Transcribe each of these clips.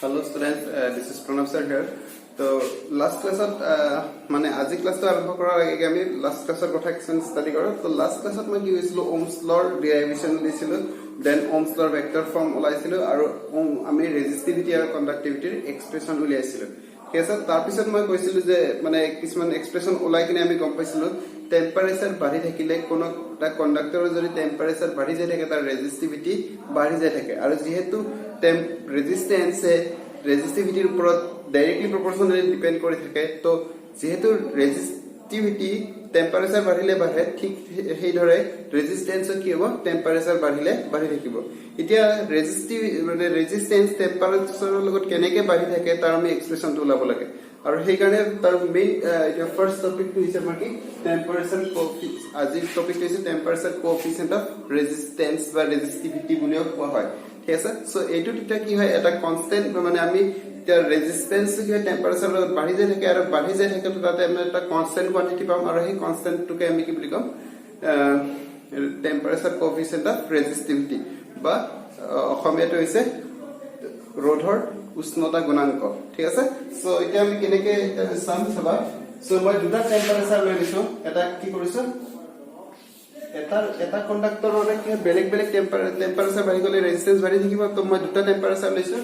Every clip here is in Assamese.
Hello students, this is Pranab Sir here. So last class মানে আজি ক্লাসটো আৰম্ভ কৰাৰ আগে আমি লাষ্ট ক্লাসৰ কথা কিছু ষ্টাডি কৰো তো লাষ্ট ক্লাছত মই কি হৈছিল ওহমছ লৰ ডেৰিভেশন দিছিল দেন ওহমছ লৰ ভেক্টৰ ফৰ্ম ওলাইছিল আৰু আমি ৰেজিস্টিভিটি আৰু কণ্ডাক্টিভিটিৰ এক্সপ্ৰেছন উলিয়াইছিল ঠিক আছে তাৰ পিছত মই কৈছিল যে মানে কিছুমান এক্সপ্ৰেছন ওলাই কিনে আমি গম পাইছিল টেম্পাৰেচাৰ বাঢ়ি থাকিলে কোনো এটা কণ্ডাক্টৰৰ যদি টেম্পাৰেচাৰ বাঢ়ি যায় থাকে তাৰ ৰেজিস্টিভিটি বাঢ়ি যায় থাকে আৰু যেহেতু ৰেজিস্টিভিটিৰ ওপৰত directly proportionally depend কৰি থাকে তো যেহেতু ৰেজিস্টিভিটি টেম্পাৰেচাৰ বাঢ়িলে বাঢ়ে ঠিক সেই ধৰে ৰেজিস্ট্যান্স কি হ'ব টেম্পাৰেচাৰ বাঢ়িলে বাঢ়ি থাকিব এতিয়া ৰেজিস্ট্যান্স টেম্পাৰেচাৰৰ লগত কেনেকৈ বাঢ়ি থাকে তাৰ আমি এক্সপ্ৰেছনটো ওলাব লাগে আৰু সেই কাৰণে তাৰ মেইন এটা ফাৰ্স্ট টপিকটো হৈছে আমাৰ কি টেম্পাৰেচাৰ কোএফিচিয়েন্ট আজিৰ টপিকটো হৈছে টেম্পাৰেচাৰ কোএফিচিয়েন্ট অফ ৰেজিস্ট্যান্স বা ৰেজিস্টিভিটি বুলিও কোৱা হয় ঠিক আছে সো এইটো তেতিয়া কি হয় এটা কনস্ট্যান্ট মানে আমি the resistance to temperature বাঢ়ি যায় থাকে আৰু বাঢ়ি যায় থাকে তাতে আমি এটা কনস্ট্যান্ট কোয়ান্টিটি পাম আৰু সেই কনস্ট্যান্ট টুকে আমি কি বুলি কম টেম্পাৰেচাৰ কোএফিচিয়েন্ট অফ ৰেজিস্টিভিটি বা অসমীয়াটো হৈছে ৰোধৰ উষ্ণতা গুণাঙ্ক ঠিক আছে সো এতিয়া আমি কেনেকৈ চাম চাবা সো মই দুটা টেম্পাৰেচাৰ লৈ লৈছো এটা কি কৰিছো এটা কণ্ডাক্টৰৰে কি বেলেগ বেলেগ টেম্পাৰেচাৰ বাঢ়ি গলে ৰেজিস্ট্যান্স বাঢ়ি থাকিব তো মই দুটা টেম্পাৰেচাৰ লৈছো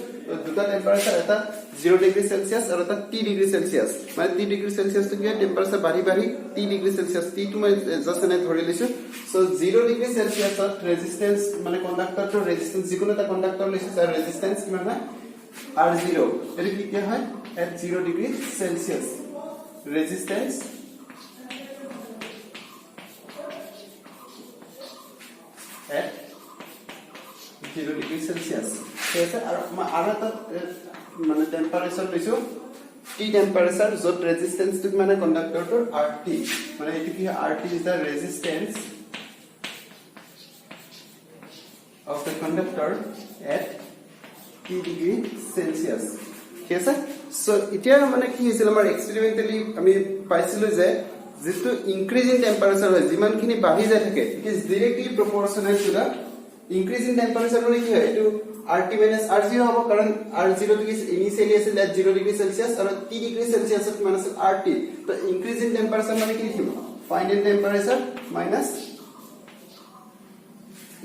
দুটা টেম্পাৰেচাৰ এটা 0 ডিগ্ৰী সেলসিয়াস আৰু এটা 3 ডিগ্ৰী সেলসিয়াস মানে 3 ডিগ্ৰী সেলসিয়াস তো কি টেম্পাৰেচাৰ বাঢ়ি বাঢ়ি 3 ডিগ্ৰী সেলসিয়াস টি টো মই জাস্ট এনে ধৰি লৈছো সো 0 ডিগ্ৰী সেলসিয়াসত ৰেজিস্ট্যান্স মানে কণ্ডাক্টৰটোৰ ৰেজিস্ট্যান্স যিকোনো এটা কণ্ডাক্টৰ লৈছো তাৰ ৰেজিস্ট্যান্স কিমান হয় R0 এটো কি হয় at 0 degree Celsius resistance at 0 degree Celsius. ठीक है और এটা মানে টেম্পাৰেচাৰ লৈছো T টেম্পাৰেচাৰ যত ৰেজিস্ট্যান্স টু মানে কন্ডাক্টৰটোৰ RT মানে এটো কি RT is the resistance of the conductor at T degree Celsius. ঠিক আছে সো এতিয়া মানে কি হৈছিল আমাৰ এক্সপেৰিমেন্টালি আমি পাইছিলো যে যেটো ইনক্ৰিজ ইন টেম্পাৰেচাৰ হয় যিমানখিনি বাঢ়ি যায় থাকে it is directly proportional to the increase in temperature মানে কি হয় এটো RT - R0 হ'ব কাৰণ R0 টো ইনিশিয়ালি আছিল 0 ডিগ্ৰী সেলসিয়াস আৰু 3 ডিগ্ৰী সেলসিয়াসত মানে আছিল RT তো ইনক্রিজ ইন টেম্পারেচার মানে কি লিখিম final temperature minus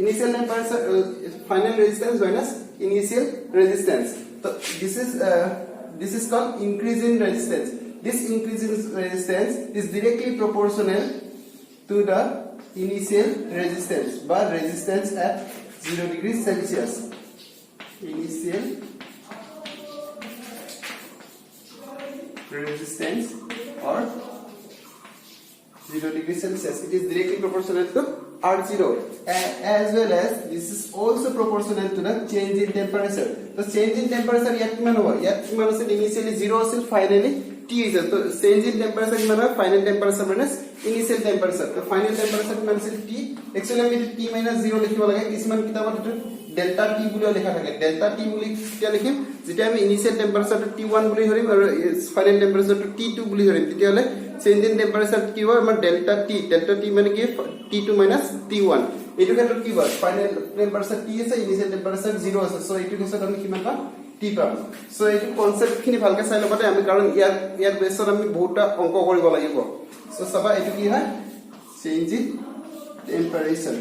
initial temperature final resistance minus initial resistance তো this is called increase in resistance. This increase in resistance is directly proportional to the initial resistance by resistance at 0 degree Celsius. Initial resistance or 0 degree Celsius. It is directly proportional to R0 as well as this is also proportional to the change in temperature. The change in temperature ইয়াত কিমান হ'ব ইয়াত কিমান আছে initially 0 আছিল finally T is so change in temperature কিমান হয় final temperature minus initial temperature তো final temperature কিমান আছিল T actually আমি T - 0 লিখিব লাগে কিছুমান কিতাপত এটো ডেল্টা T বুলি লেখা থাকে ডেল্টা T বুলি কিটা লিখিম যেতিয়া আমি initial temperature টো T1 বুলি ধৰিম আৰু final temperature টো T2 বুলি ধৰিম তেতিয়া হলে change in temperature কি হয় আমাৰ ডেল্টা T মানে কি T2 - T1 এইটো ক্ষেত্ৰত কি হয় ফাইনাল টেম্পাৰেচাৰ T আছে ইনিশিয়াল টেম্পাৰেচাৰ 0 আছে সো এইটো ক্ষেত্ৰত আমি কিমান পাম T পাম সো এইটো কনসেপ্ট খিনি ভালকে চাই লবতে আমি কাৰণ ইয়াৰ বেছত আমি বহুতটা অংক কৰিব লাগিব সো সবা এইটো কি হয় change in temperature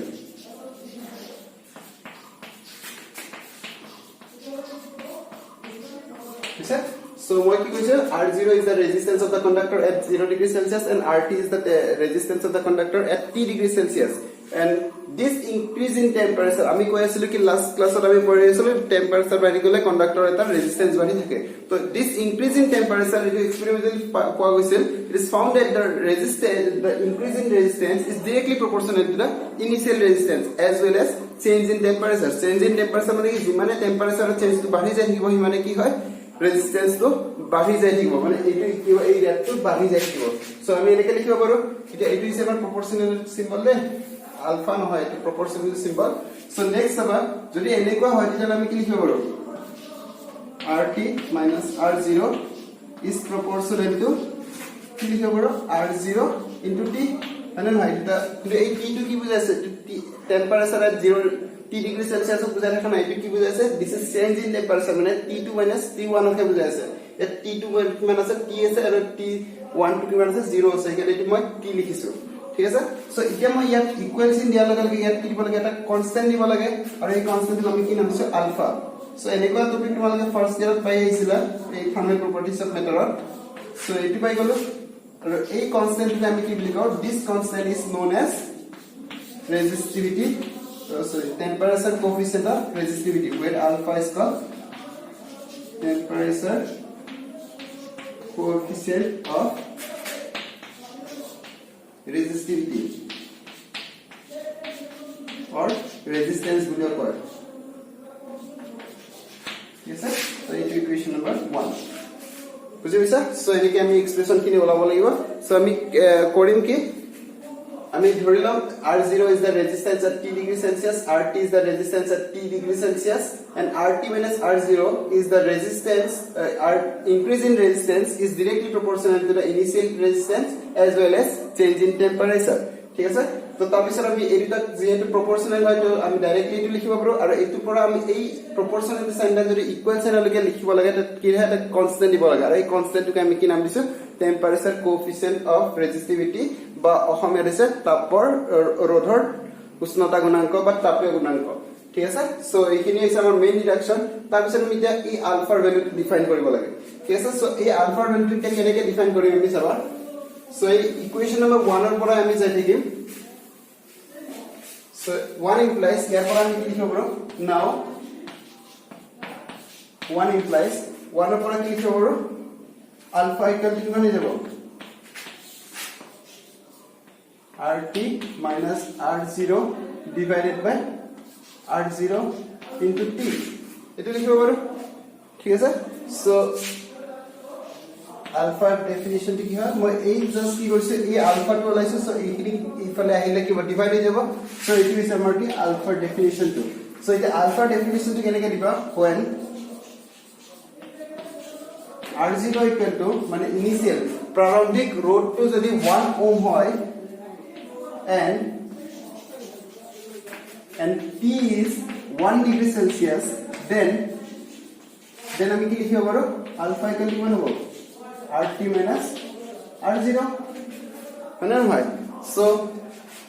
So what you say R0 is the resistance of the conductor at 0 degree Celsius and RT is the resistance of the conductor at T degree Celsius and this increase in temperature আমি কৈ আছিলো কি লাস্ট ক্লাসত আমি পঢ়ি আছিলো টেম্পারেচার বাঢ়ি গলে কন্ডাক্টৰ এটা ৰেজিস্ট্যান্স বাঢ়ি থাকে তো this increase in temperature is experimentally পোৱা গৈছিল it is found that the increase in resistance is directly proportional to the initial resistance as well as change in temperature মানে কি যিমানে টেম্পাৰেচাৰ চেঞ্জ টো বাঢ়ি যায় থাকিব মানে কি হয় ৰেজিস্ট্যান্স তো বাঢ়ি যায় থাকিব মানে এইটো এই ৰেটটো বাঢ়ি যায় থাকিব সো আমি এনেকে লিখিব পাৰো এতিয়া এইটো হিচাপে প্ৰপৰ্চনেল সিম্বল দে আলফা নহয় এটো প্ৰপৰ্চনেল সিম্বল সো নেক্সট আবাৰ যদি এনেকুৱা হয় তেতিয়া আমি কি লিখিব পাৰো RT - R0 is proportional to কি লিখিব পাৰো R0 into T মানে নহয় এটা কিন্তু এই T টো কি বুজাইছে temperature at 0 T degree Celsius বুজাই দেখা নাই এটো কি বুজাইছে this is change in temperature মানে T2 T1 কে বুজাইছে এ T2 কিমান আছে T আছে আৰু T1 টো কিমান আছে 0 আছে একেলে এটো মই T লিখিছো ঠিক আছে সো এতিয়া মই ইয়াত ইকুয়েশন দিয়া লগে লগে ইয়াত কি দিব লাগে এটা কনস্ট্যান্ট দিব লাগে আৰু এই কনস্ট্যান্ট আমি কি নাম দিছো আলফা সো এনেকুৱা টপিক তোমালোকে ফাৰ্স্ট ইয়াৰত পাই আহিছিলা এই ফাৰ্মাল প্ৰপাৰ্টিজ অফ মেটাৰত সো এটো পাই গলো আৰু এই কনস্ট্যান্টটো আমি কি বুলি কওঁ this constant is known as resistivity sorry temperature coefficient of resistivity where alpha is called temperature coefficient of resistivity or resistance বুলি কয় yes sir so it is equation number 1 বুজি পাইছা সো এনেকে আমি এক্সপ্রেশন খিনি ওলাব লাগিব সো আমি কৰিম কি আমি ধৰিলাম R0 is the resistance at T degree Celsius RT is the resistance at T degree Celsius and RT minus R0 is the resistance increase in resistance is directly proportional to the initial resistance as well as change in temperature ঠিক আছে তো তাৰ পিছত আমি এইটা যেহেতু proportional হয় তো আমি ডাইৰেক্টলি এটো লিখিব পাৰো আৰু এইটো পৰা আমি এই proportional সাইনটা যদি ইকুয়াল সাইনলৈকে লিখিব লাগে তো কি হয় এটা কনস্ট্যান্ট দিব লাগে আৰু এই কনস্ট্যান্টটোকে আমি কি নাম দিছো temperature coefficient of resistivity বা অসমীয়া দিছে তাপৰ ৰোধৰ উষ্ণতা গুণাঙ্ক বা তাপীয় গুণাঙ্ক ঠিক আছে সো এইখিনি হৈছে আমাৰ মেইন ডিডাকশন তাৰ পিছত আমি এতিয়া এই আলফাৰ ভ্যালু ডিফাইন কৰিব লাগে ঠিক আছে সো এই আলফাৰ ভ্যালুটো কেনেকৈ ডিফাইন কৰিম আমি চাবা সো এই ইকুয়েশন নম্বৰ 1 ৰ পৰা আমি যাই থাকিম সো 1 implies ইয়াৰ পৰা আমি কি লিখিব পাৰো নাও 1 implies 1 ৰ পৰা কি লিখিব পাৰো alpha equal to কিমান হৈ যাব RT minus R0 divided by R0 into T এটো লিখিব পাৰো ঠিক আছে সো আলফা ডেফিনিশন কি হয় মই এই জাস্ট কি কৰিছে এই আলফা টো ওলাইছে সো এইখিনি ইফালে আহিলে কি ডিভাইড হৈ যাব সো ইট ইজ আমাৰ কি আলফা ডেফিনিশন টো সো এটা আলফা ডেফিনিশন টো কেনেকৈ দিবা when R0 equal to মানে ইনিশিয়াল প্রারম্ভিক রোধ টো যদি 1 ওহম হয় and T is 1 degree Celsius then আমি কি লিখিব পাৰো আলফা ইকুয়াল টু কিমান হ'ব RT minus R0 মানে হয় সো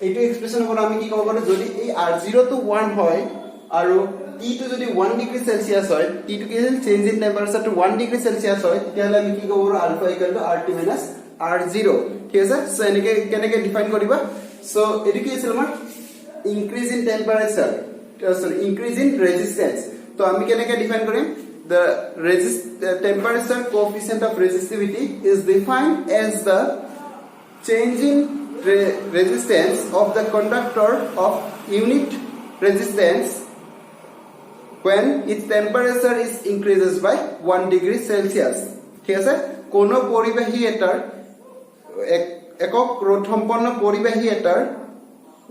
এইটো এক্সপ্রেশন পৰা আমি কি ক'ব পাৰো যদি এই R0 to 1 হয় আৰু T to যদি 1 degree Celsius হয় T to কি change in temperature to 1 degree Celsius হয় তেতিয়াহলে আমি কি ক'ব পাৰো alpha equal to RT minus R0 ঠিক আছে সো এনেকে কেনেকে ডিফাইন কৰিবা সো এটো কি আছিল আমাৰ increase in temperature sorry increase in resistance তো আমি কেনেকে ডিফাইন কৰিম the temperature coefficient of resistivity is defined as the change in resistance of the conductor of unit resistance when its temperature is increases by 1 degree Celsius ঠিক আছে কোন পরিবাহী এটার একক রোধ সম্পন্ন পরিবাহী এটার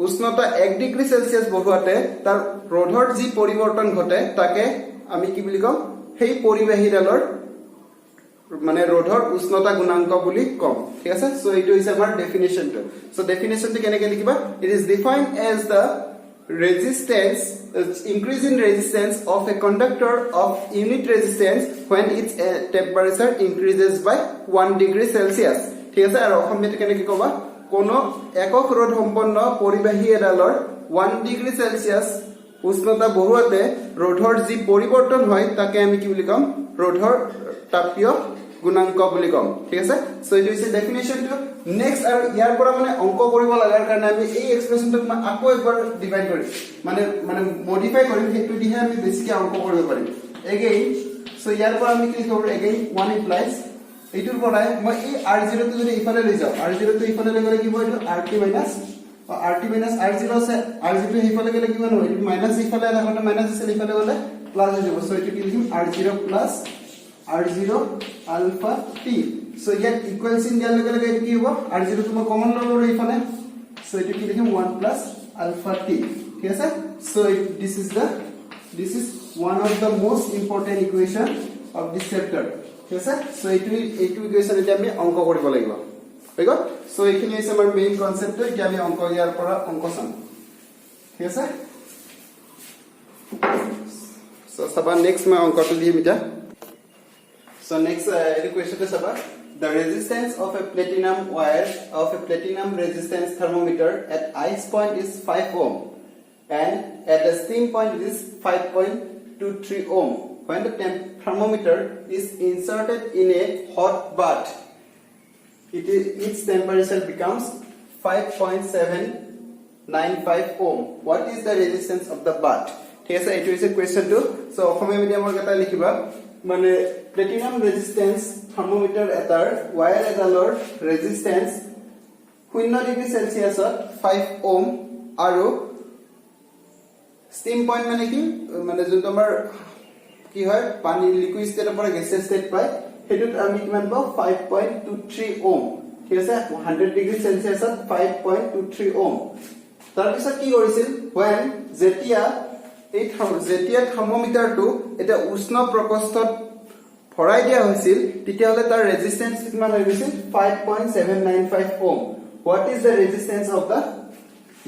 উষ্ণতা 1 ডিগ্রি সেলসিয়াস বঢ়োৱাতে তাৰ ৰোধৰ যি পৰিৱৰ্তন ঘটে তাকে আমি কি বুলি কম সেই পৰিবাহীডালৰ মানে ৰোধৰ উষ্ণতা গুণাঙ্ক বুলি কম ঠিক আছে সো এইটো হৈছে আমাৰ ডেফিনিশনটো সো ডেফিনিশনটো কেনেকৈ লিখিবা it is defined as the resistance increase in resistance of a conductor of unit resistance when its temperature increases by 1 degree Celsius ঠিক আছে আৰু অসমীয়াটো কেনেকৈ ক'বা কোন একক ৰোধ সম্পন্ন পৰিবাহী এডালৰ 1 ডিগ্ৰি সেলসিয়াস উষ্ণতা বঢ়োৱাতে ৰোধৰ যি পৰিৱৰ্তন হয় তাকে আমি কি বুলি কম ৰোধৰ তাপীয় গুণাঙ্ক বুলি কম ঠিক আছে সো এইটো হৈছে ডেফিনিশনটো নেক্সট আৰু ইয়াৰ পৰা মানে অংক কৰিব লাগাৰ কাৰণে আমি এই এক্সপ্ৰেশনটো আকৌ একবাৰ ডিভাইড কৰিম মানে মডিফাই কৰিম হেতু দিহে আমি বেছিকৈ অংক কৰিব পাৰিম এগেইন সো ইয়াৰ পৰা আমি কি লিখিব এগেইন 1 implies এইটোৰ পৰাই মই এই R0 টো যদি ইফালে লৈ যাও R0 টো ইফালে লৈ গলে কি হ'ব এইটো RT minus R0 আছে R0 টো ইফালে গলে কি হ'ব এইটো মাইনাস ইফালে আগতে মাইনাস আছে ইফালে গলে প্লাস হৈ যাব সো এইটো কি লিখিম R0 plus R0 alpha T so ইয়াত ইকুয়াল চিন দিয়াৰ লগে লগে কি হ'ব R0 টো মই কমন ল'ব পাৰো ইফালে সো এইটো কি লিখিম 1 plus alpha T ঠিক আছে so this is one of the most important equation of this chapter ঠিক আছে সো এইটো ইকুয়েশন এটা আমি অংক কৰিব লাগিব ঠিক আছে সো এইখিনি হৈছে আমাৰ মেইন কনসেপ্ট এটা আমি অংক ইয়াৰ পৰা অংক চাম ঠিক আছে So saba next ma onko to lihi mita. So next question to saba, the resistance of a platinum wire of a platinum resistance thermometer at ice point is 5 ohm and at the steam point it is 5.23 ohm. When the thermometer is inserted in a hot bath, its temperature becomes 5.795 ohm. What is the resistance of the bath? ঠিক আছে, এটো ইজ কোৱেশ্চন টু। সো অসমীয়া মিডিয়ামৰ কথা লিখিবা, মানে প্লেটিনাম ৰেজিস্ট্যান্স থাৰ্মোমিটাৰ এটাৰ ওয়্যাৰ এডালৰ ৰেজিস্ট্যান্স 0 ডিগ্ৰী সেলসিয়াছত 5 ওহম আৰু স্টিম পইণ্ট মানে কি, মানে যোনটো আমাৰ কি হয় পানী লিকুইড ষ্টেটৰ পৰা গেছিয়াছ ষ্টেট পায়, হেতুত আমি কিমান পাওঁ 5.23 ওহম। ঠিক আছে, 100 ডিগ্ৰী সেলসিয়াছত 5.23 ওহম। তাৰ পিছত কি কৰিছিল, when যেতিয়া থাৰ্মোমিটাৰটো এটা উষ্ণ প্ৰকোষ্ঠত ভৰাই দিয়া হৈছিল, তেতিয়াহলে তাৰ ৰেজিস্ট্যান্স কিমান হৈ গৈছিল 5.795 ohm. What is the resistance of the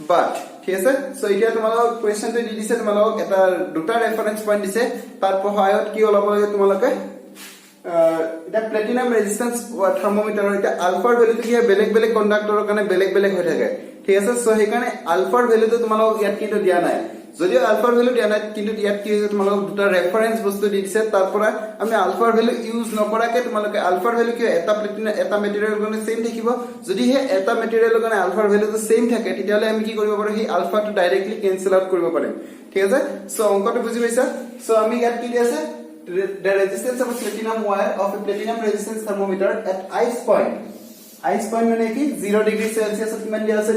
bath? ঠিক আছে, সো এতিয়া তোমালোক কোৱেশ্চনটো দি দিছে, তোমালোক এটা দুটা ৰেফাৰেন্স পইণ্ট দিছে, তাৰ সহায়ত কি ওলাব লাগে তোমালোকে এটা প্লেটিনাম ৰেজিস্ট্যান্স থাৰ্মোমিটাৰৰ এটা আলফাৰ ভ্যালুটো কি বেলেগ বেলেগ কণ্ডাক্টৰৰ কাৰণে বেলেগ বেলেগ হৈ থাকে। ঠিক আছে, সো সেইকাৰণে আলফাৰ ভ্যালুটো তোমালোক ইয়াত কিন্তু দিয়া নাই, যদিও আলফাৰ ভ্যালু দিয়া নাই, কিন্তু ইয়াত কি হৈছে তোমালোক দুটা ৰেফাৰেন্স বস্তু দি দিছে, তাৰ পৰা আমি আলফাৰ ভ্যালু ইউজ নকৰাকে তোমালোকে আলফাৰ ভ্যালু কি এটা প্লেটিনাম এটা মেটেৰিয়েলৰ কাৰণে সেম থাকিব, যদি হে এটা মেটেৰিয়েলৰ কাৰণে আলফাৰ ভ্যালুটো সেম থাকে, তেতিয়াহলে আমি কি কৰিব পাৰো, সেই আলফাটো ডাইৰেক্টলি কেনসেল আউট কৰিব পাৰিম। ঠিক আছে, সো অংকটো বুজি পাইছা? সো আমি ইয়াত কি দি আছে, the resistance of a platinum wire of a platinum resistance thermometer at ice point. Ice point মানে কি 0 ডিগ্ৰী সেলসিয়াছত কিমান দিয়া আছে,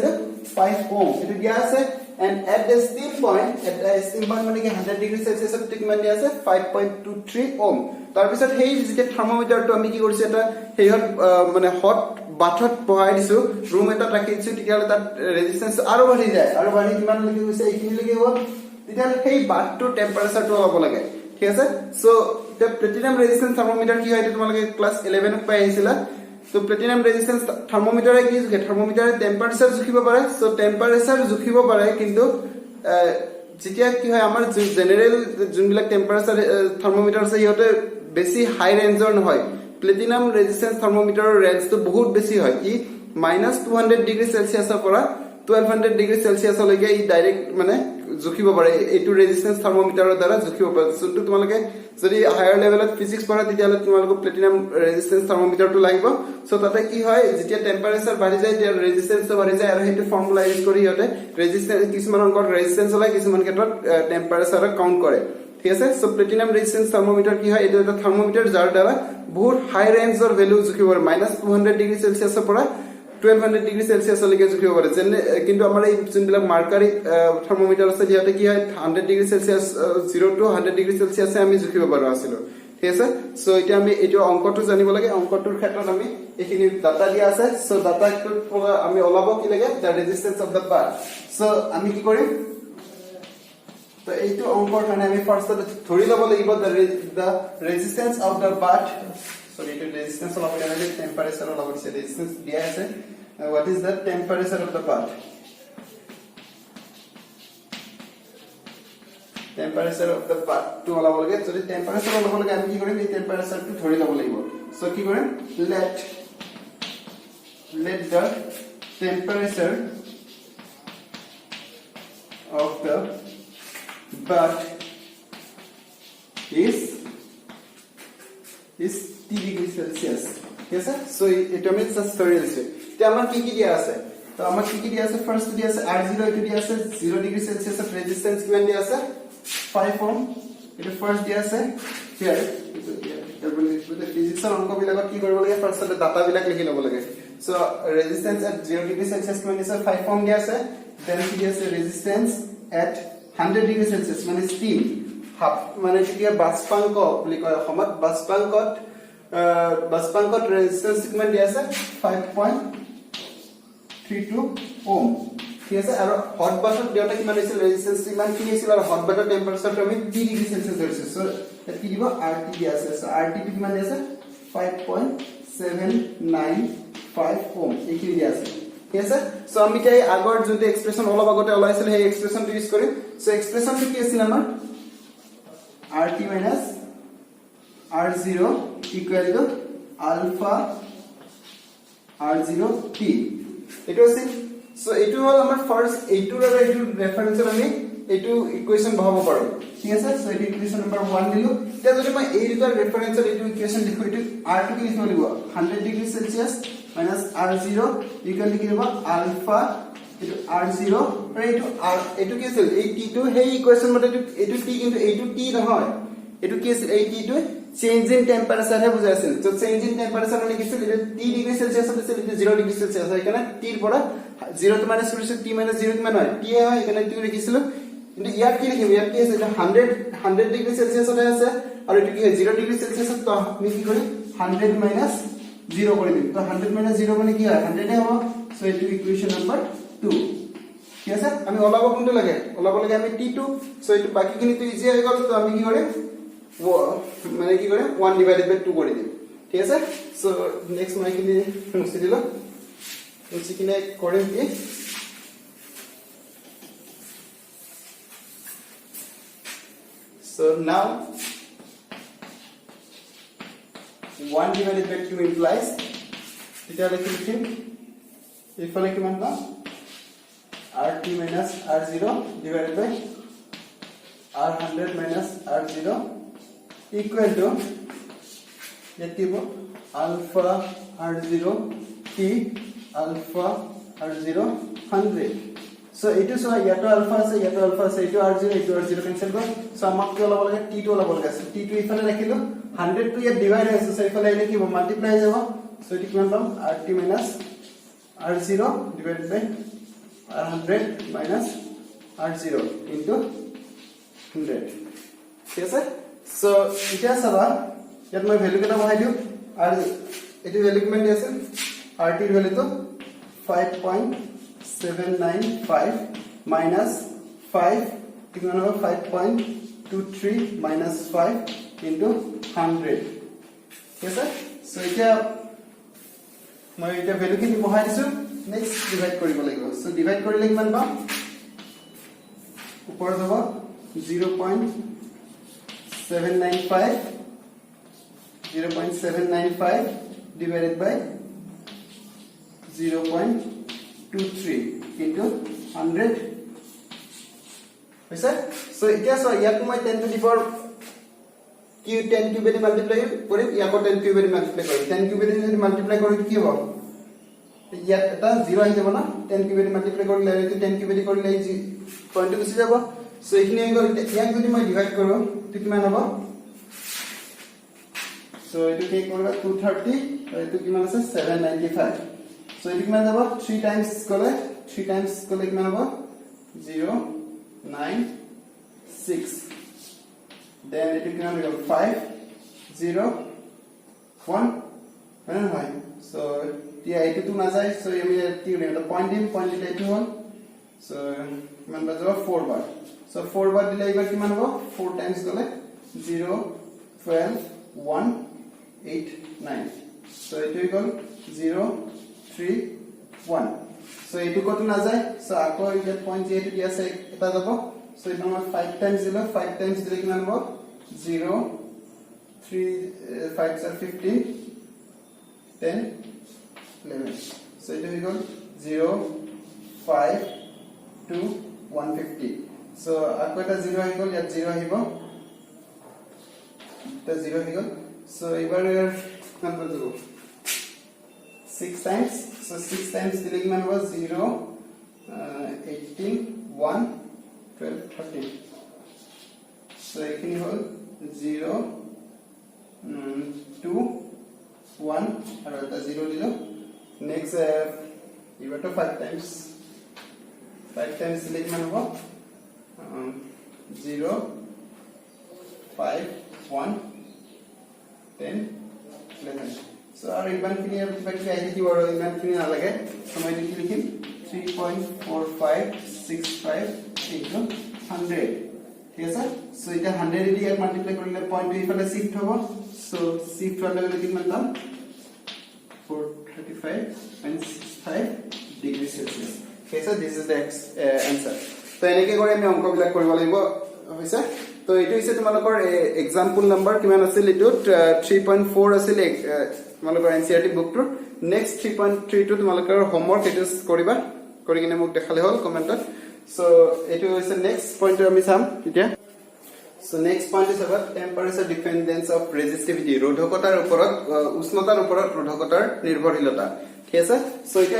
5 ওহম এটো দিয়া আছে, and at the steam point মানে কি 100 ডিগ্ৰী সেলসিয়াছত কিমান দিয়া আছে 5.23 ওহম। তাৰ পিছত সেই যে থাৰ্মোমিটাৰটো আমি কি কৰিছো, এটা হেইহত মানে হট বাথত বহাই দিছো, ৰুম এটা ৰাখি দিছো, তেতিয়াহলে তাত ৰেজিস্ট্যান্স আৰু বাঢ়ি যায়, আৰু বাঢ়ি কিমান লাগি গৈছে এইখিনি লাগি হ'ব, তেতিয়াহলে সেই বাথটোৰ টেম্পাৰেচাৰটো অলপ লাগে। ঠিক আছে, so the platinum resistance thermometer কি হয়, তোমালোকে ক্লাস 11 ত পাই আহিছিলা। সো platinum resistance thermometer কি জুখে, thermometer টেম্পারেচার জুখিব পাৰে, সো টেম্পাৰেচাৰ জুখিব পাৰে, কিন্তু যেতিয়া কি হয় আমাৰ জেনাৰেল যোনবিলাক টেম্পাৰেচাৰ থাৰ্মোমিটাৰ আছে ইহতে বেছি হাই ৰেঞ্জৰ নহয়, প্লেটিনাম ৰেজিস্ট্যান্স থাৰ্মোমিটাৰৰ ৰেঞ্জটো বহুত বেছি হয়, ই -200 ডিগ্ৰী সেলসিয়াছৰ পৰা 1200 ডিগ্ৰী সেলসিয়াছলৈকে ই ডাইৰেক্ট মানে জুখিব পাৰে, এইটো ৰেজিস্ট্যান্স থাৰ্মোমিটাৰৰ দ্বাৰা জুখিব পাৰে। যোনটো তোমালোকে যদি হায়াৰ লেভেলত ফিজিক্স পঢ়া, তেতিয়াহলে তোমালোকক প্লেটিনাম ৰেজিস্ট্যান্স থাৰ্মোমিটাৰটো লাগিব। সো তাতে কি হয়, যেতিয়া টেম্পাৰেচাৰ বাঢ়ি যায় তেতিয়া ৰেজিস্ট্যান্সটো বাঢ়ি যায়, আৰু সেইটো ফৰ্মুলা ইউজ কৰি ইহতে ৰেজিস্ট্যান্স কিছুমান অংকত ৰেজিস্ট্যান্স ওলাই, কিছুমান ক্ষেত্ৰত টেম্পাৰেচাৰক কাউন্ট কৰে। ঠিক আছে, সো প্লেটিনাম ৰেজিস্ট্যান্স থাৰ্মোমিটাৰ কি হয়, এইটো এটা থাৰ্মোমিটাৰ যাৰ দ্বাৰা বহুত হাই ৰেঞ্জৰ ভ্যালু জুখিব পাৰে, -200 ডিগ্ৰী সেলসিয়াছৰ পৰা 1200 ডিগ্ৰী সেলসিয়াছলৈকে জুখিব পাৰে। যেনে কিন্তু আমাৰ এই যোনবিলাক মাৰ্কাৰী থাৰ্মোমিটাৰ আছে, সিহঁতে কি হয় 100 ডিগ্ৰী সেলসিয়াছ 0 to 100 ডিগ্ৰী সেলসিয়াছে আমি জুখিব পাৰো আছিল। ঠিক আছে, সো এতিয়া আমি এইটো অংকটো জানিব লাগে, অংকটোৰ ক্ষেত্ৰত আমি এইখিনি ডাটা দিয়া আছে। সো ডাটাটোৰ পৰা আমি ওলাব কি লাগে, the resistance of the bath. So আমি কি কৰিম, তো এইটো অংকৰ কাৰণে আমি ফাৰ্ষ্টত ধৰি ল'ব লাগিব the resistance of the bath. Sorry, the resistance of the temperature of the resistance दिया है। What is the temperature of the bath? Temperature of the bath to all over again. So the temperature of the I'm going to temperature to 30 level. So keep going. Let the temperature of the bath is T degree Celsius. Yes sir, so it means a story দিছে। তে আমাৰ কি কি দিয়া আছে, তো আমাৰ কি কি দিয়া আছে, ফাৰ্স্ট দিয়া আছে R0, এটো দিয়া আছে 0 ডিগ্ৰী সেলসিয়াস অফ ৰেজিস্ট্যান্স কিমান দিয়া আছে 5 ওহম, এটো ফাৰ্স্ট দিয়া আছে হিয়াৰ। এটো ফিজিক্সৰ অংক বিলাকত কি কৰিব লাগে, ফাৰ্স্টতে ডাটা বিলাক লিখি ল'ব লাগে। সো ৰেজিস্ট্যান্স এট 0 ডিগ্ৰী সেলসিয়াস কিমান দিছে 5 ওহম দিয়া আছে, দেন কি দিয়া আছে ৰেজিস্ট্যান্স এট 100 ডিগ্ৰী সেলসিয়াস মানে স্টিম ভাপ, মানে কি বাষ্পাংক বুলি কয় অসমত, বাষ্পাংকত ৰেজিস্ট্যান্স কিমান দিয়া আছে 5.32 ওহম। ঠিক আছে, আৰু হট বাথত দিওঁতে কিমান আছিল ৰেজিস্ট্যান্স কিমান কি আছিল, আৰু হট বাথৰ টেম্পাৰেচাৰটো আমি 3 ডিগ্ৰী সেলসিয়াস ধৰিছো। সো কি দিব RT দিয়া আছে, সো RT টো কিমান দিয়া আছে 5.795 ওহম, এইখিনি দিয়া আছে। ঠিক আছে, সো আমি কি আগৰ যোনটো এক্সপ্ৰেছন অলপ আগতে ওলাইছিল সেই এক্সপ্ৰেছনটো ইউজ কৰিম। সো এক্সপ্ৰেছনটো কি আছিল আমাৰ RT minus R0 equal to alpha R0 T. It was it. So etu hol amar first etu ra etu reference ami etu equation bahabo paro. ঠিক আছে সো এটো ইকুয়েশন নাম্বার 1 দিলো এটা যদি মই এই দুটা ৰেফাৰেন্সৰ এটো ইকুয়েশন লিখো এটো r2 কি লিখিব লাগিব 100 degree Celsius minus r0 equal to কি হ'ব আলফা এটো r0 আৰু এটো কি আছিল এই t টো হেই ইকুয়েশন মতে এটো t কিন্তু এটো t নহয় এটো কি আছিল এই t to change in temperature হে বুজাই আছিল তো চেঞ্জ ইন টেম্পারেচার মানে কি আছিল এটা t ডিগ্ৰী সেলসিয়াস আছে এটা 0 ডিগ্ৰী সেলসিয়াস হয় এখানে t এৰ পৰা 0 to minus কৰিছে t minus 0 কিমান হয় t হয় এখানে t লিখিছিল কিন্তু ইয়াত কি লিখিম ইয়াত কি আছে 100 ডিগ্ৰী সেলসিয়াস আছে আৰু এটো কি হয় 0 ডিগ্ৰী সেলসিয়াস তো আমি কি কৰি 100 minus 0 কৰি দিম তো 100 minus 0 মানে কি হয় 100 এ হ'ব সো এটো ইকুয়েশন নাম্বার 2 ঠিক আছে আমি ওলাব কোনটো লাগে আমি t2 সো এটো বাকিখিনি তো ইজি হৈ গল তো আমি কি কৰিম মানে কি কৰে 1 divided by 2 কৰি দিম ঠিক আছে সো নেক্সট মই কি মুছি দিলো মুছি কিনে কৰিম কি so now 1 divided by 2 implies এটা লিখিম এফালে কিমান পাম rt minus r0 divided by r100 minus r0 equal to yetibo alpha r0 t alpha r0 100 so etu so yato alpha ase etu r0 cancel go so amak ki ola bola t2 ola bola ase t2 ifale rakhilo 100 to yet divide ase so ifale ile ki multiply jabo so etu kiman pam rt minus r0 divided by r100 minus r0 into 100 ঠিক আছে so এটা সাবা ইয়াত মই ভ্যালু কেটা বহাই দিও আর এটি ভ্যালু কিমান দি আছে rt এর ভ্যালু তো 5.795 minus 5 কিমান হবে 5.23 minus 5 into 100 ঠিক আছে so এটা মই এটা ভ্যালু কি বহাই দিছো নেক্সট ডিভাইড কৰিব লাগিব সো ডিভাইড কৰিলে কিমান পাম ওপৰ যাব 0.795 divided by 0.23 into 100 হৈছে সো এতিয়া সো ইয়াত মই 10 to the power q 10 cube এদি মাল্টিপ্লাই কৰিম ইয়াক 10 কিউব এদি মাল্টিপ্লাই কৰিম 10 কিউব এদি যদি মাল্টিপ্লাই কৰো কি হ'ব ইয়াত এটা 0 আহি যাব না 10 কিউব এদি মাল্টিপ্লাই কৰিলে এটো 10 কিউব এদি কৰিলে এই পইণ্ট গুছি যাব সো এইখিনি হৈ গল ইয়াক যদি মই ডিভাইড কৰো তো কিমান হ'ব সো এটো কি কৰিবা 230 আৰু এটো কিমান আছে 795 সো এটো কিমান যাব 3 টাইমস কলে কিমান হ'ব 096 then এটো কিমান হ'ব 501 হয় সো তিয়া এটো তো না যায় সো আমি কি এটা পয়েন্ট দিলে এটো হল সো কিমান বাজব 4 বার so 4 বার দিলে এবাৰ কিমান হ'ব 4 টাইমস গলে 0 12 189 so এটো ইকুয়াল 0 3 1 so এটো কত না যায় so আকো এটা পয়েন্ট যেটো দি আছে এটা যাব so এটা আমাৰ 5 টাইমস দিলে কিমান হ'ব 0 3 5 are 15 10 11 so it will go 0 5 2 150 so akota 0 equal yet 0 hibo the 0 equal so ebar number go 6 times so 6 times the man was 0 18 1 12 13 so ekini hol 0 2 1 aru eta 0 dilo next you got to 5 times select man hobo 0 5 1 10 11 so our iban kini back to idea or iban kini na lage samay di likhim 3.4565 into 100 ঠিক আছে সো এটা 100 এদি মাল্টিপ্লাই কৰিলে পয়েন্ট ইফালে শিফট হ'ব সো শিফট হলে কিমান পাম 435.65 degree Celsius. Okay, so this is the answer. So এনেকে কৰি আমি অংকবিলাক কৰিব লাগিব হৈছে তো এইটো হৈছে তোমালোকৰ এক্সাম্পল নম্বৰ কিমান আছিল এইটো 3.4 আছিল তোমালোকৰ এনসিআৰটি বুকটোৰ নেক্সট 3.3 টো তোমালোকৰ হোমৱৰ্ক এটো কৰিবা কৰি কিনে মোক দেখালে হল কমেন্টত সো এইটো হৈছে নেক্সট পইণ্ট আমি চাম এতিয়া So next point is about temperature dependence of resistivity. रोधकतार उपरत उष्णतार उपरत रोधकतार निर्भरशीलता ঠিক আছে সো এটা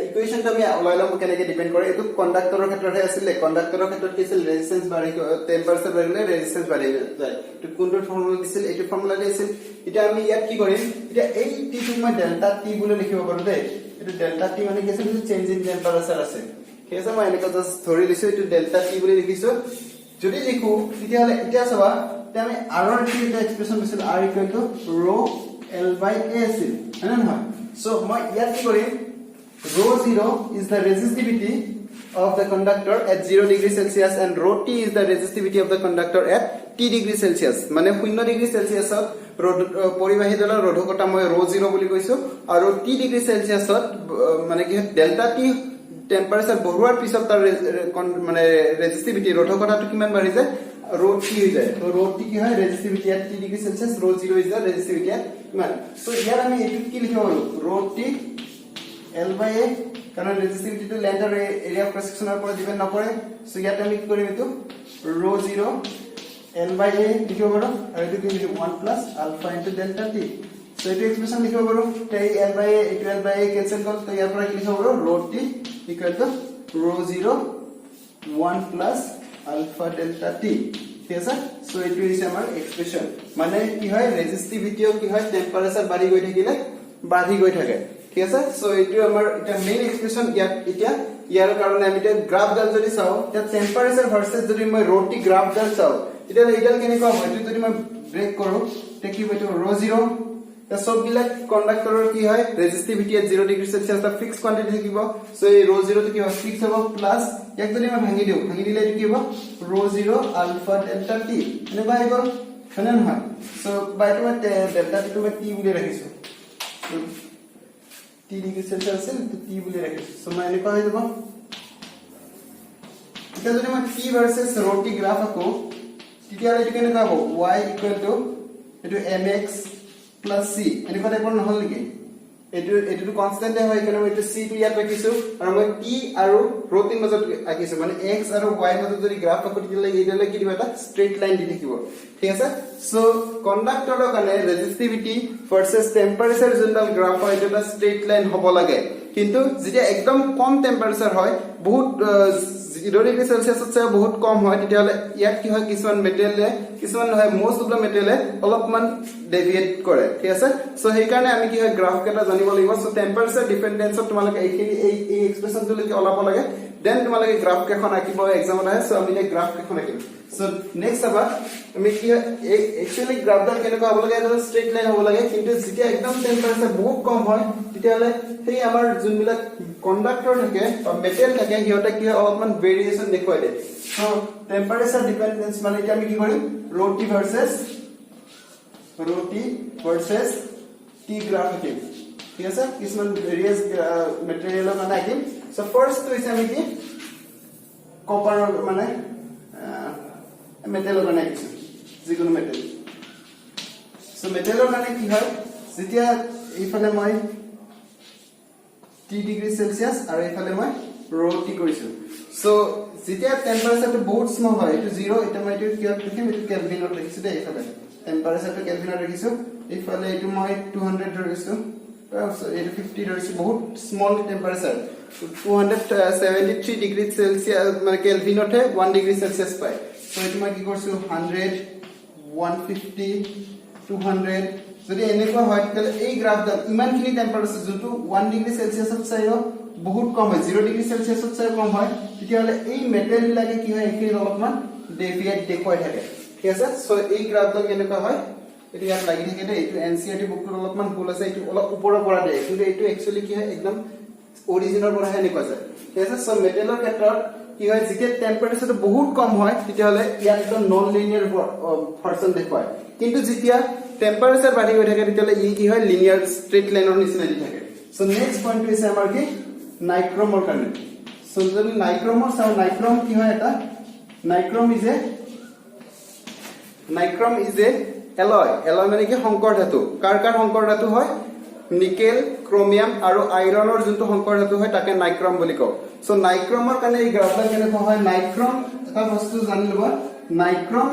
ইকুয়েশন আমি ওলাইলাম কেনেকে ডিপেন্ড কৰে এটো কন্ডাক্টৰৰ ক্ষেত্ৰতে আছিল কন্ডাক্টৰৰ ক্ষেত্ৰত কি আছিল ৰেজিস্ট্যান্স বাঢ়ি টেম্পাৰেচাৰ বাঢ়িলে ৰেজিস্ট্যান্স বাঢ়ি যায় তো কোনটো ফৰ্মুলা দিছিল এইটো ফৰ্মুলা দিছিল এটা আমি ইয়াত কি কৰিম এটা এই টি টো মই ডেল্টা টি বুলি লিখিব পাৰো দেই এটো ডেল্টা টি মানে কি আছিল চেঞ্জ ইন টেম্পাৰেচাৰ আছে ঠিক আছে মই এনেকা জাস্ট ধৰি লৈছো এটো ডেল্টা টি বুলি লিখিছো যদি লিখো তেতিয়ালে এটা চাবা তে আমি r ৰ এটা এক্সপ্ৰেছন দিছিল r rho l by a আছিল হয় না নহয় So, my rho 0 is the resistivity of the conductor at 0 degree Celsius and rho t is the resistivity of the conductor at t degree Celsius. মানে 0 degree Celsius পরিবাহী দলৰ रोधकता মই rho 0 বুলি কৈছো আৰু t degree Celsius মানে কি ডেল্টা t টেম্পাৰেচাৰ বঢ়োৱাৰ পিছত তাৰ মানে ৰেজিস্টিভিটি रोधकताটো কিমান বাঢ়ি যায় rho t হৈ যায় তো rho t কি হয় ৰেজিস্টিভিটি at t degree Celsius rho 0 is the resistivity at কিমান সো ইয়াত আমি এটো কি লিখিব পাৰো rho t l by a কাৰণ ৰেজিস্টিভিটি টু লেন্থ আৰ এৰিয়া অফ ক্ৰস সেকশনৰ পৰা ডিপেন্ড নকৰে সো ইয়াত আমি কি কৰিম এটো rho 0 l by a লিখিব পাৰো আৰু এটো কি লিখিব 1 plus alpha into delta t so এটো এক্সপ্রেশন লিখিব পাৰো তাই l by a এটো l by a ক্যান্সেল হ'ল তো ইয়াৰ পৰা কি লিখিব পাৰো rho t equal to rho 0 1 plus alpha delta t ঠিক আছে সো এইটো হৈছে আমাৰ এক্সপ্ৰেশন মানে কি হয় ৰেজিস্টিভিটিও কি হয় টেম্পারেচার বাঢ়ি গৈ থাকিলে বাঢ়ি গৈ থাকে ঠিক আছে সো এইটো আমাৰ এটা মেইন এক্সপ্ৰেশন এতিয়া ইয়াৰ কাৰণে আমি এটা গ্ৰাফ ডাল যদি চাও তে টেম্পাৰেচাৰ ভাৰ্সেস যদি মই rho t গ্ৰাফ ডাল চাও এটা এইডাল কেনেকুৱা হয় এইটো যদি মই ব্ৰেক কৰো তে কি হইতো rho 0 তে সব বিলাক কন্ডাক্টৰৰ কি হয় ৰেজিস্টিভিটি at 0 ডিগ্ৰী সেলসিয়াস টা ফিক্স কোয়ান্টিটি থাকিব সো এই rho 0 টো কি হয় ফিক্স হ'ব প্লাস এক যদি মই ভাঙি দিলে এইটো কি হ'ব rho 0 alpha delta t মানে বাই গল হয়নে নহয় সো বাই তো ডেল্টা টি টো মই t বুলি ৰাখিছো t ডিগ্ৰী সেলসিয়াস আছে তো t বুলি ৰাখিছো সো মই এনেকুৱা হৈ যাব এটা যদি মই t ভাৰ্সেস rho t গ্ৰাফ আকো তেতিয়া এইটো কেনেকুৱা হ'ব y এইটো mx plus c এনেকুৱা টাইপৰ নহল নেকি এটো কনস্ট্যান্ট হয় কেন মই এটো c টো ইয়াত ৰাখিছো আৰু মই t আৰু rho ৰ মাজত ৰাখিছো মানে x আৰু y ৰ মাজত যদি গ্ৰাফ আকো দিলে এইডালে কি দিব এটা স্ট্ৰেইট লাইন দি থাকিব ঠিক আছে সো কন্ডাক্টৰৰ কাৰণে ৰেজিস্টিভিটি ভাৰ্সেস টেম্পাৰেচাৰ যোনডাল গ্ৰাফ হয় এটা স্ট্ৰেইট লাইন হ'ব লাগে কিন্তু যেতিয়া একদম কম টেম্পাৰেচাৰ হয় বহুত 0 ডিগ্ৰী সেলসিয়াসত চাই বহুত কম হয় তেতিয়ালে ইয়াত কি হয় কিছুমান মেটেৰিয়েলে কিছুমান নহয় মোস্ট অফ দা মেটেৰিয়েলে অলপমান ডেভিয়েট কৰে ঠিক আছে সো সেই কাৰণে আমি কি হয় গ্ৰাফ কেটা জানিব লাগিব সো টেম্পাৰেচাৰ ডিপেন্ডেন্সত তোমালোকে এই এক্সপ্ৰেছনটো লিখি ওলাব লাগে দেন তোমালোকে গ্ৰাফ কেখন আঁকিব এক্সামত আহে সো আমি গ্ৰাফ কেখন আঁকিম সো নেক্সট আবা আমি কি একচুয়ালি গ্ৰাফ ডাল কেনেকুৱা হ'ব লাগে এটা স্ট্ৰেইট লাইন হ'ব লাগে কিন্তু যেতিয়া একদম টেম্পাৰেচাৰ বহুত কম হয় তেতিয়ালে সেই আমাৰ যোনবিলাক কন্ডাক্টৰ থাকে বা মেটেল থাকে হিয়তে কি অলপমান ভেৰিয়েশন দেখুৱাই দিয়ে সো টেম্পাৰেচাৰ ডিপেন্ডেন্স মানে এতিয়া আমি কি কৰিম rho t ভাৰ্সেস t গ্ৰাফ আঁকিম ঠিক আছে কিছুমান ভেৰিয়াস মেটেৰিয়েলৰ কাৰণে আঁকিম সো ফাৰ্স্ট তো হৈছে আমি কি কপাৰৰ মানে মেটেলৰ কাৰণে আঁকিছো যিকোনো মেটেল সো মেটেলৰ কাৰণে কি হয় যেতিয়া এইফালে মই t ডিগ্ৰী সেলসিয়াস আৰু এইফালে মই rho t কৰিছো সো যেতিয়া টেম্পারেচারটো বহুত স্মল হয় এটো 0 এটা মই এটো কিয় লিখিম এটো কেলভিনত লিখিছো দে এইফালে টেম্পারেচারটো কেলভিনত লিখিছো এইফালে এটো মই 200 ধৰিছো সো এটো 50 ধৰিছো বহুত স্মল টেম্পাৰেচাৰ 273 ডিগ্ৰী সেলসিয়াস মানে কেলভিনতে 1 ডিগ্ৰী সেলসিয়াস পায় সো এটো মই কি কৰিছো 100 150 200 যদি এনেকুৱা হয় তেলে এই গ্ৰাফডাল ইমানখিনি টেম্পাৰেচাৰ যেটো 1 ডিগ্ৰী সেলসিয়াসত চাইও বহুত কম হয় 0 ডিগ্ৰী সেলসিয়াসত চাই কম হয় তেতিয়ালে এই মেটেল বিলাকে কি হয় এখিনি অলপমান ডেভিয়েট দেখুৱাই থাকে ঠিক আছে সো এই গ্ৰাফডাল কেনেকুৱা হয় এটো ইয়াত লাগি থাকে দে এটো এনসিআৰটি বুকটোৰ অলপমান ভুল আছে এটো অলপ ওপৰৰ পৰা দিয়ে কিন্তু এটো একচুয়ালি কি হয় একদম অৰিজিনাল পৰা হে নিকৱা যায় ঠিক আছে সো মেটেলৰ ক্ষেত্ৰত কি হয় যেতিয়া টেম্পাৰেচাৰটো বহুত কম হয় তেতিয়ালে ইয়াত একদম নন লিনিয়াৰ ভাৰ্সন দেখুৱায় কিন্তু যেতিয়া টেম্পাৰেচাৰ বাঢ়ি গৈ থাকে তেতিয়ালে ই কি হয় লিনিয়াৰ স্ট্ৰেইট লাইনৰ নিচিনা দি থাকে সো নেক্সট পইণ্ট হৈছে আমাৰ কি নাইক্ৰমৰ কাৰণে সো যদি নাইক্ৰমৰ চাও নাইক্ৰম কি হয় এটা nichrome is a nichrome is a alloy মানে কি সংকৰ ধাতু কাৰ সংকৰ ধাতু হয় নিকেল ক্ৰোমিয়াম আৰু আইৰণৰ যোনটো সংকৰ ধাতু হয় তাকে নাইক্ৰম বুলি কও সো নাইক্ৰমৰ কাৰণে এই গ্ৰাফডাল কেনেকুৱা হয় নাইক্ৰম এটা বস্তু জানি লবা নাইক্ৰম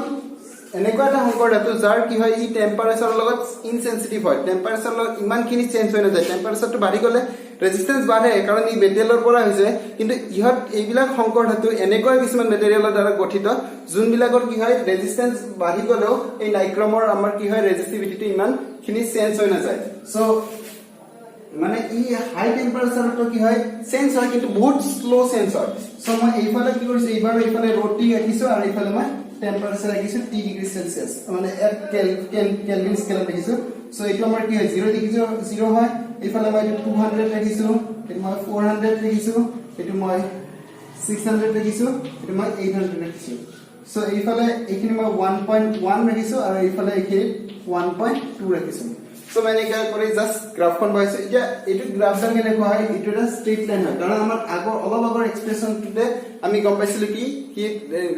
এনেকুৱা এটা সংকৰ ধাতু যাৰ কি হয় ই টেম্পাৰেচাৰৰ লগত ইনসেনসিটিভ হয় টেম্পাৰেচাৰৰ লগত ইমানখিনি চেঞ্জ হৈ নাযায় টেম্পাৰেচাৰটো বাঢ়ি গলে ৰেজিস্ট্যান্স বাঢ়ে কাৰণ ই মেটেৰিয়েলৰ পৰা হৈছে কিন্তু ইহত এইবিলাক সংকৰ ধাতু এনেকুৱা কিছুমান মেটেৰিয়েলৰ দ্বাৰা গঠিত যোনবিলাকৰ কি হয় ৰেজিস্ট্যান্স বাঢ়ি গলেও এই নাইক্ৰমৰ আমাৰ কি হয় ৰেজিস্টিভিটিটো ইমানখিনি চেঞ্জ হৈ নাযায় সো মানে ই হাই টেম্পারেচারটো কি হয় চেঞ্জ হয় কিন্তু বহুত স্লো চেঞ্জ হয় সো মই এইফালে কি কৰিছো এইবাৰ এইফালে টি ৰাখিছো আৰু এইফালে মই টেম্পাৰেচাৰ ৰাখিছো টি ডিগ্ৰী সেলসিয়াস মানে এক কেলভিন স্কেল ৰাখিছো সো এইটো আমাৰ কি হয় 0 ডিগ্ৰী 0 হয় এইফালে মই 200 ৰাখিছো এইটো মই 400 ৰাখিছো এইটো মই 600 ৰাখিছো এইটো মই 800 ৰাখিছো সো এইফালে এইখিনি মই 1.1 ৰাখিছো আৰু এইফালে এইখিনি 1.2 ৰাখিছো So मैंने क्या करे जस्ट ग्राफ খন বহাইছো এতিয়া এটো গ্রাফডাল কেনে কোৱা হয় এটো এটা স্ট্ৰেইট লাইন হয় কাৰণ আমাৰ আগৰ এক্সপ্ৰেছনটোতে আমি গম পাইছিলো কি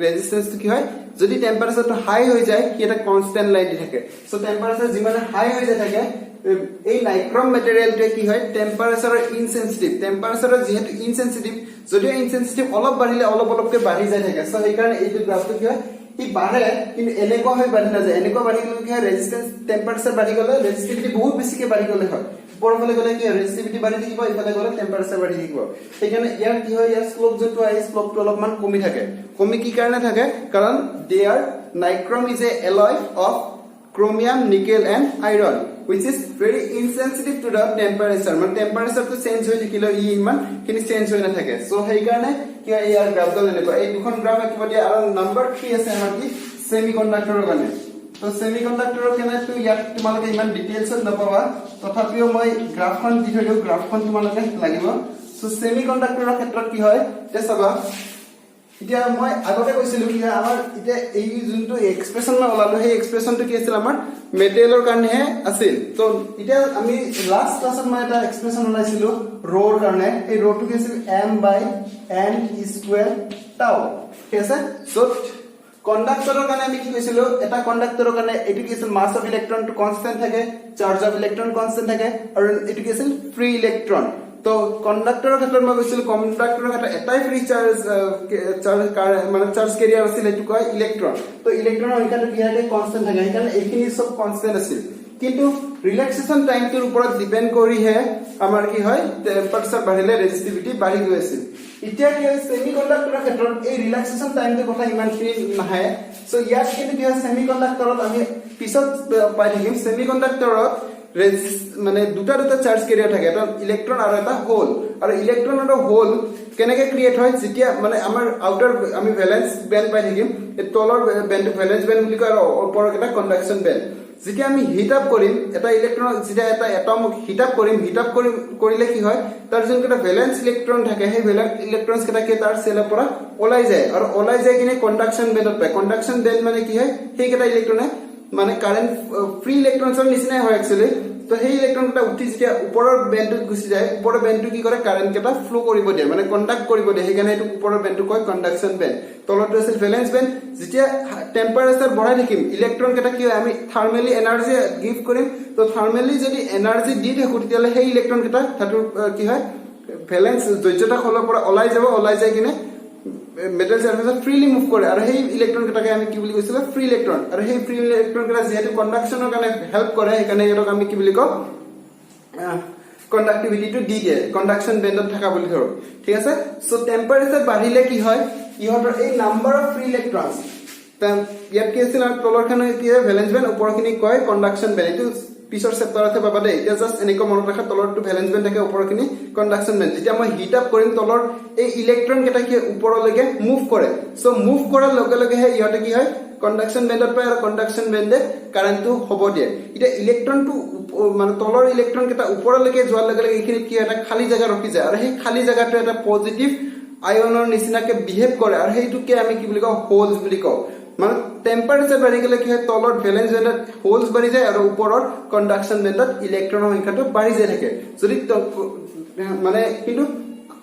ৰেজিস্ট্যান্সটো কি হয় যদি টেম্পাৰেচাৰটো হাই হৈ যায় কি এটা কনস্ট্যান্ট লাইন দি থাকে সো টেম্পাৰেচাৰ যিমান হাই হৈ যায় থাকে এই নাইক্ৰম মেটেৰিয়েলটো কি হয় টেম্পাৰেচাৰৰ ইনসেনসিটিভ টেম্পাৰেচাৰৰ যেহেতু ইনসেনসিটিভ যদিও ইনসেনসিটিভ অলপ বাঢ়িলে অলপকৈ বাঢ়ি যায় থাকে সো এই কাৰণে এইটো গ্ৰাফটো কি হয় ই বাঢ়ে কিন্তু এনেকুৱা হৈ বাঢ়ি নাযায় এনেকুৱা বাঢ়ি গলে কি হয় ৰেজিস্ট্যান্স টেম্পাৰেচাৰ বাঢ়ি গলে ৰেজিস্টিভিটি বহুত বেছিকে বাঢ়ি গলে হয় ওপৰফালে গলে কি ৰেজিস্টিভিটি বাঢ়ি থাকিব ইফালে গলে টেম্পাৰেচাৰ বাঢ়ি থাকিব সেইকাৰণে ইয়াৰ কি হয় ইয়াৰ স্লোপ যেটো আই স্লোপটো অলপমান কমি থাকে কমি কি কাৰণে থাকে কাৰণ they are nichrome is a alloy of chromium nickel and iron which is very insensitive to the temperature মানে temperature to change হৈ থাকিলে ই ইমান কিনি চেঞ্জ হৈ না থাকে সো সেই কাৰণে কি ইয়াৰ গ্ৰাফডাল এনেকুৱা এই দুখন গ্ৰাফ আকিব দিয়া আৰু নাম্বাৰ 3 আছে আমাৰ কি সেমিকন্ডাক্টৰৰ কাৰণে তো সেমিকন্ডাক্টৰৰ কাৰণে তো ইয়াত তোমালোকে ইমান ডিটেইলছত নাপাবা তথাপিও মই গ্ৰাফখন দি থৈছো গ্ৰাফখন তোমালোকে লাগিব সো সেমিকন্ডাক্টৰৰ ক্ষেত্ৰত কি হয় তে চাবা এতিয়া মই আগতে কৈছিলো কি আমাৰ এতিয়া এই যোনটো এক্সপ্ৰেছন মই ওলালো সেই এক্সপ্ৰেছনটো কি আছিল আমাৰ মেটেৰিয়েলৰ কাৰণে আছিল তো এতিয়া আমি লাষ্ট ক্লাছত মই এটা এক্সপ্ৰেছন ওলাইছিলো ৰ'ৰ কাৰণে এই ৰ'টো কি আছিল m/n² tau ঠিক আছে সো কন্ডাক্টৰৰ কাৰণে আমি কি কৈছিলো এটা কন্ডাক্টৰৰ কাৰণে এটো কি আছিল মাস অফ ইলেক্ট্ৰনটো কনস্ট্যান্ট থাকে চাৰ্জ অফ ইলেক্ট্ৰন কনস্ট্যান্ট থাকে আৰু এটো কি আছিল ফ্ৰী ইলেক্ট্ৰন তো কন্ডাক্টৰৰ ক্ষেত্ৰত মই কৈছিল কন্ডাক্টৰৰ ক্ষেত্ৰত এটাই ফ্ৰী চাৰ্জ মানে চাৰ্জ কেৰিয়াৰ আছিল এটো কয় ইলেক্ট্ৰন তো ইলেক্ট্ৰনৰ সংখ্যাটো কি থাকে কনস্ট্যান্ট থাকে সেইকাৰণে এইখিনি সব কনস্ট্যান্ট আছিল কিন্তু ৰিলেক্সেশন টাইমটোৰ ওপৰত ডিপেন্ড কৰিহে আমাৰ কি হয় টেম্পাৰেচাৰ বাঢ়িলে ৰেজিস্টিভিটি বাঢ়ি গৈ আছিল এতিয়া কি হয় সেমিকন্ডাক্টৰৰ ক্ষেত্ৰত এই ৰিলেক্সেশন টাইমটোৰ কথা ইমান ফ্ৰী নাহে সো ইয়াত কিন্তু কি হয় সেমিকন্ডাক্টৰত আমি পিছত পাই থাকিম সেমিকন্ডাক্টৰত মানে দুটা চাৰ্জ কেৰিয়াৰ থাকে এটা ইলেক্ট্ৰন আৰু এটা হোল আৰু ইলেক্ট্ৰন আৰু হোল কেনেকে ক্ৰিয়েট হয় যেতিয়া মানে আমাৰ আউটাৰ আমি ভ্যালেন্স বেন্ড পাই থাকিম এই তলৰ বেন্ড ভ্যালেন্স বেন্ড বুলি কয় আৰু ওপৰৰ এটা কণ্ডাকশন বেন্ড যেতিয়া আমি হিট আপ কৰিম এটা ইলেক্ট্ৰন যেতিয়া এটা এটম হিট আপ কৰিলে কি হয় তাৰ যোন এটা ভ্যালেন্স ইলেক্ট্ৰন থাকে সেই ভ্যালেন্স ইলেক্ট্ৰনছ কেটাকে তাৰ সেলৰ পৰা ওলাই যায় আৰু ওলাই যায় কিনে কণ্ডাকশন বেন্ডত পায় কণ্ডাকশন বেন্ড মানে কি হয় সেই কেটা ইলেক্ট্ৰনে মানে কাৰেন্ট ফ্ৰী ইলেক্ট্ৰনছৰ নিচিনাই হয় একচুয়ালি তো সেই ইলেক্ট্ৰনটা উঠি যেতিয়া ওপৰৰ বেন্ডত গুচি যায় ওপৰৰ বেন্ডটো কি কৰে কাৰেন্ট কেটা ফ্লো কৰিব দিয়ে মানে কন্ডাক্ট কৰিব দিয়ে সেইকাৰণে এটো ওপৰৰ বেন্ডটো কয় কন্ডাকশন বেন্ড তলৰটো আছিল ভ্যালেন্স বেন্ড যেতিয়া টেম্পাৰেচাৰ বঢ়াই থাকিম ইলেক্ট্ৰন কেটা কি হয় আমি থাৰ্মেলি এনাৰ্জি গিভ কৰিম তো থাৰ্মেলি যদি এনাৰ্জি দি থাকো তেতিয়ালে সেই ইলেক্ট্ৰন কেটা ধাতুৰ কি হয় ভ্যালেন্স যোজ্যতা খলৰ পৰা ওলাই যায় কিনে মেটাল সাৰফেসত ফ্ৰীলি মুভ কৰে আৰু সেই ইলেক্ট্ৰন কেটাকে আমি কি বুলি কৈছিলো ফ্ৰী ইলেক্ট্ৰন আৰু সেই ফ্ৰী ইলেক্ট্ৰন কেটা যেহেতু কণ্ডাকশনৰ কাৰণে হেল্প কৰে সেইকাৰণে এটোক আমি কি বুলি কওঁ কণ্ডাক্টিভিটিটো দি দিয়ে কণ্ডাকশন বেন্ডত থাকা বুলি ধৰো ঠিক আছে সো টেম্পাৰেচাৰ বাঢ়িলে কি হয় ইহতৰ এই নাম্বাৰ অফ ফ্ৰী ইলেক্ট্ৰনছ ইয়াত কি আছিল তলৰখানে কি ভ্যালেন্স বেন্ড ওপৰখিনি কয় কণ্ডাকশন বেন্ড এটো পিছৰ চেপ্টাৰতে পাবা দে এতিয়া জাস্ট এনেকৈ মনত ৰাখা তলৰটো ভ্যালেন্স বেন্ড থাকে ওপৰখিনি কণ্ডাকশন বেন্ড যেতিয়া মই হিট আপ কৰিম তলৰ এই ইলেক্ট্ৰন কেটা কি ওপৰলৈকে মুভ কৰে সো মুভ কৰাৰ লগে লগে হে ইহতে কি হয় কণ্ডাকশন বেন্ডত পায় আৰু কণ্ডাকশন বেন্ডে কাৰেন্টটো হ'ব দিয়ে এটা ইলেক্ট্ৰনটো মানে তলৰ ইলেক্ট্ৰন কেটা ওপৰলৈকে যোৱাৰ লগে লগে এইখিনি কি এটা খালি জায়গা ৰখি যায় আৰু সেই খালি জায়গাটো এটা পজিটিভ আয়নৰ নিচিনাকে বিহেভ কৰে আৰু সেইটোকে আমি কি বুলি কওঁ হোলছ বুলি কওঁ মানে টেম্পাৰেচাৰ বাঢ়ি গলে কি হয় তলৰ ভ্যালেন্স বেন্ডত হোলস বাঢ়ি যায় আৰু ওপৰৰ কণ্ডাকশন বেন্ডত ইলেক্ট্ৰনৰ সংখ্যাটো বাঢ়ি যায় থাকে যদি মানে কিন্তু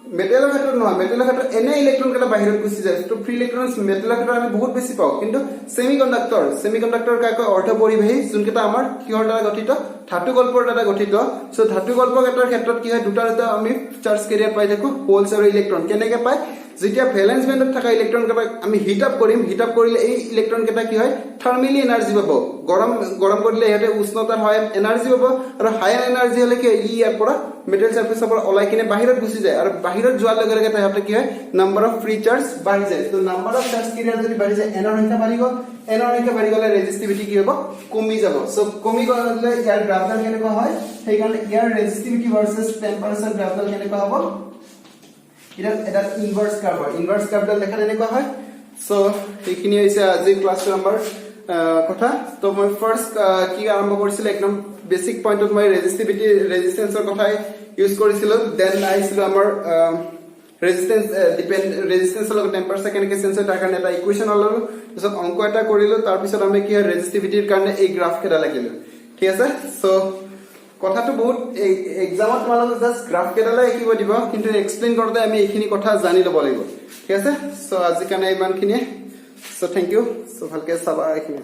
মেটেলৰ ক্ষেত্ৰত নহয় মেটেলৰ ক্ষেত্ৰত এনে ইলেক্ট্ৰন কেইটা বাহিৰত গুচি যায় তো ফ্ৰী ইলেক্ট্ৰন মেটেলৰ ক্ষেত্ৰত আমি বহুত বেছি পাওঁ কিন্তু সেমিকন্ডাক্টৰ কাকৈ অৰ্ধপৰিবাহী যোনকেইটা আমাৰ কিহৰ দ্বাৰা গঠিত ধাতু গল্পৰ দ্বাৰা গঠিত সো ধাতু গল্প কেইটাৰ ক্ষেত্ৰত কি হয় দুটা আমি চাৰ্জ কেৰিয়াৰ পাই থাকো হোলছ আৰু ইলেক্ট্ৰন কেনেকৈ পায় যেতিয়া ভ্যালেন্স বেণ্ডত থকা ইলেক্ট্ৰন কেইটা আমি হিট আপ কৰিলে এই ইলেক্ট্ৰন কেইটা কি হয় থাৰ্মেলি এনাৰ্জি পাব গৰম কৰিলে ইহতে উষ্ণতাৰ হয় এনাৰ্জি পাব আৰু হাই এনাৰ্জি হলে কি ইয়াৰ পৰা মেটেল সাৰফেসৰ পৰা ওলাই কিনে বাহিৰত গুচি যায় আৰু বাহিৰত যোৱাৰ লগে লগে তাহতে কি হয় নাম্বাৰ অফ ফ্ৰী চাৰ্জ বাঢ়ি যায় তো নাম্বাৰ অফ চাৰ্জ কেৰিয়াৰ যদি বাঢ়ি যায় এনৰ সংখ্যা বাঢ়ি গ'লে ৰেজিস্টিভিটি কি হ'ব কমি যাব সো কমি গ'লে ইয়াৰ গ্ৰাফডাল কেনেকুৱা হয় সেইকাৰণে ইয়াৰ ৰেজিস্টিভিটি ভাৰ্সেস টেম্পাৰেচাৰ গ্ৰাফডাল কেনেকুৱা হ'ব এটা ইনভাৰ্স কাৰ্ভডাল দেখা এনেকুৱা হয় সো এইখিনি হৈছে আজি ক্লাছৰ নম্বৰ কথা তো মই ফাৰ্স্ট কি আৰম্ভ কৰিছিল একদম বেসিক পইণ্টত মই ৰেজিস্টেন্সৰ কথা ইউজ কৰিছিলো দেন আইছিলো আমাৰ ৰেজিস্টেন্সৰ লগত টেম্পাৰেচাৰ কেনেকৈ চেঞ্জ হয় তাৰ কাৰণে এটা ইকুৱেশ্যন ললো তাৰপিছত অংক এটা কৰিলো তাৰপিছত আমি কি হয় ৰেজিস্টিভিটিৰ কাৰণে এই গ্ৰাফ কেইটা লাগিলো ঠিক আছে সো কথাটো বহুত এক্সামত তোমালোকে জাস্ট গ্ৰাফ কেইটালে একিব দিব কিন্তু এক্সপ্লেইন কৰোতে আমি এইখিনি কথা জানি ল'ব লাগিব ঠিক আছে সো আজি কাৰণে ইমানখিনিয়ে সো থ্যাংক ইউ সো ভালকে চাবা এইখিনি